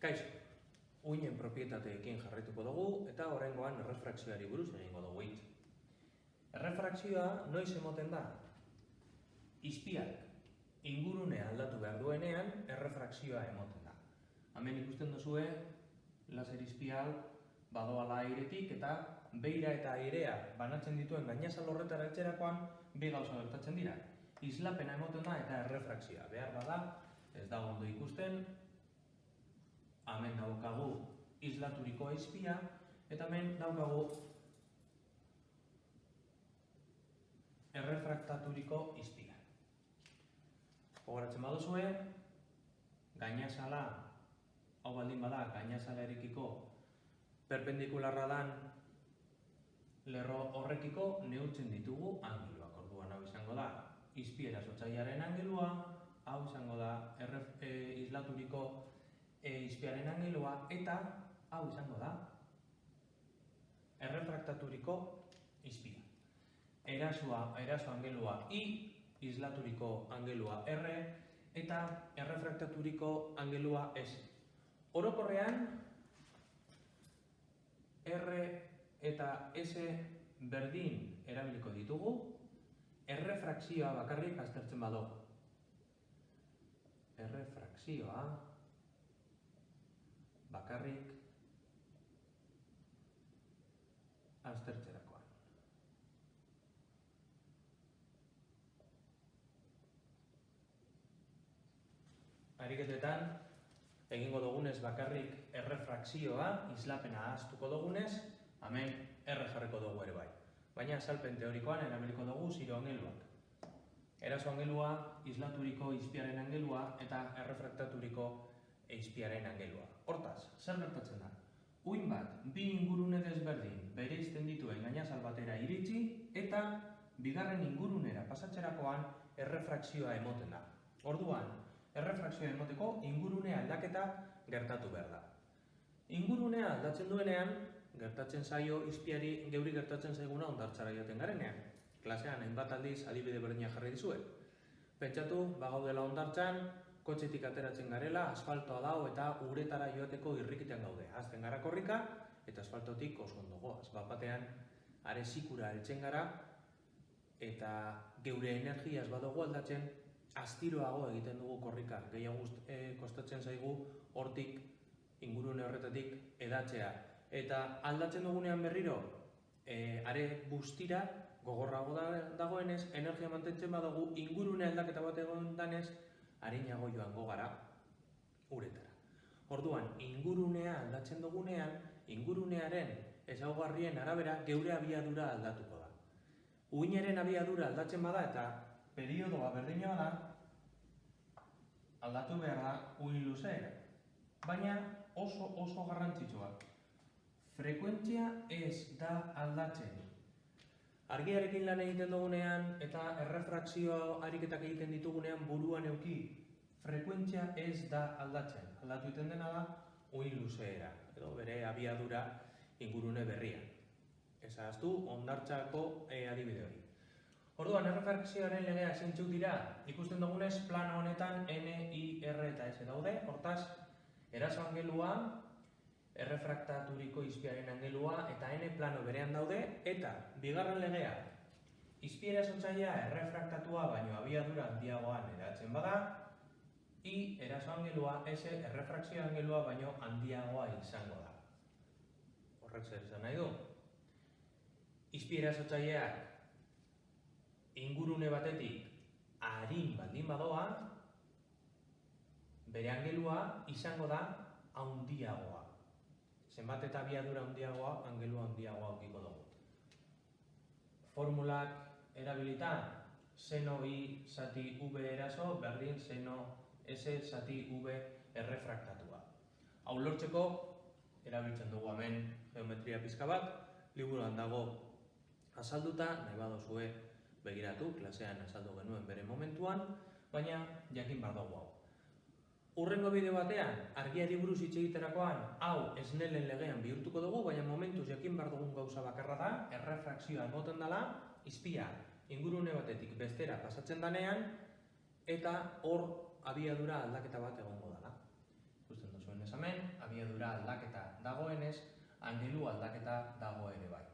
Kaixo, uinen propietateekin jarraituko dugu eta oraingoan errefrakzioari buruz egingo dugu hitz. Errefrakzioa noiz emoten da? Izpiak ingurunea aldatu behar duenean errefrakzioa emoten da. Hemen ikusten duzue laser izpia badoala airetik eta beira eta airea banatzen dituen gainazal horretara heltzerakoan bi gauza gertatzen dira. Islapena emoten da eta errefrakzioa. Behar bada, ez da ondo ikusten, hemen daukagu islaturiko izpia eta hemen daukagu errefraktaturiko izpia. Gogoratzen baduzue, gainazala, hau baldin bada, gainazalarekiko perpendikularra dan lerro horrekiko neurtzen ditugu angeluak. Orduan hau izango da izpi erasotzailearen angelua, hau izango da islaturiko izpiaren angelua eta hau izango da errefraktaturiko izpia. Eraso angelua I, islaturiko angelua R eta errefraktaturiko angelua S. Orokorrean R eta S berdin erabiliko ditugu, errefrakzioa bakarrik aztertzen badugu. Errefrakzioa bakarrik aztertzerakoan. Ariketetan egingo dugunez bakarrik errefrakzioa, islapena ahaztuko dugunez, hemen R jarriko dugu ere bai. Baina azalpen teorikoan erabiliko dugu ziro angeluak. Eraso angelua, islaturiko izpiaren angelua eta errefraktaturiko izpiaren angelua. Hortaz, zer gertatzen da? Uhin bat, bi ingurune desberdin bereizten dituen gainazal batera iritsi eta bigarren ingurunera pasatzerakoan errefrakzioa emoten da. Orduan, errefrakzioa emoteko ingurune aldaketa gertatu behar da. Ingurunea aldatzen duenean, gertatzen zaio izpiari geuri gertatzen zaiguna hondartzara joaten garenean. Klasean hainbat aldiz adibide berdina jarri dizuet. Pentsatu, bagaudela hondartzan, kotxetik ateratzen garela, asfaltoa dago eta uretara joateko irrikitean gaude. Hazten gara korrika eta asfaltotik oso ondo goaz. Bat-batean are zikura heltzen gara eta geure energiaz badugu aldatzen, astiroago egiten dugu korrika. Gehiago kostatzen zaigu hortik ingurune horretatik edatzea. Eta aldatzen dugunean berriro, are bustira, gogorrago dagoenez, energia mantentzen badugu, ingurune aldaketa bat egon danez, arinago joango gara uretara. Orduan, ingurunea aldatzen dugunean, ingurunearen ezaugarrien arabera geure abiadura aldatuko da. Uhinaren abiadura aldatzen bada eta periodoa berdina da, aldatu behar da uhin luzeera. Baina oso garrantzitsua. Frekuentzia ez da aldatzen. Argiarekin lan egiten dugunean eta errefrakzio ariketak egiten ditugunean buruan euki, frekuentzia ez da aldatzen. Aldatu egiten dena da uhin luzeera, edo bere abiadura ingurune berrian. Ez ahaztu hondartzako adibide hori. Orduan, errefrakzioaren legea zeintzuk dira, ikusten dugunez plano honetan N, I, R eta S daude. Hortaz, eraso angelua, errefraktaturiko izpiaren angelua eta N plano berean daude, eta bigarren legea, izpi erasotzailea errefraktatua baino abiadura handiagoan eratzen bada, I eraso angelua, S errefrakzio angelua baino handiagoa izango da. Horrek zer esan nahi du? Izpi erasotzaileak ingurune batetik arin baldin badoa, bere angelua izango da handiagoa. Zenbat eta abiadura handiagoa, angelua handiagoa aukiko dugu. Formulak erabilita, seno I zati V eraso, berdin seno S zati V errefraktatua. Hau lortzeko, erabiltzen dugu hemen geometria pizka bat, liburuan dago azalduta, nahi baduzue begiratu, klasean azaldu genuen bere momentuan, baina jakin behar dugu hau. Hurrengo bideo batean, argiari buruz hitz egiterakoan, hau Snellen legean bihurtuko dugu, baina momentuz jakin behar dugun gauza bakarra da, errefrakzioa emoten dela, izpia ingurune batetik bestera pasatzen danean, eta hor abiadura aldaketa bat egongo dela. Ikusten duzuen hemen, dagoenez, angelu aldaketa dago ere bai.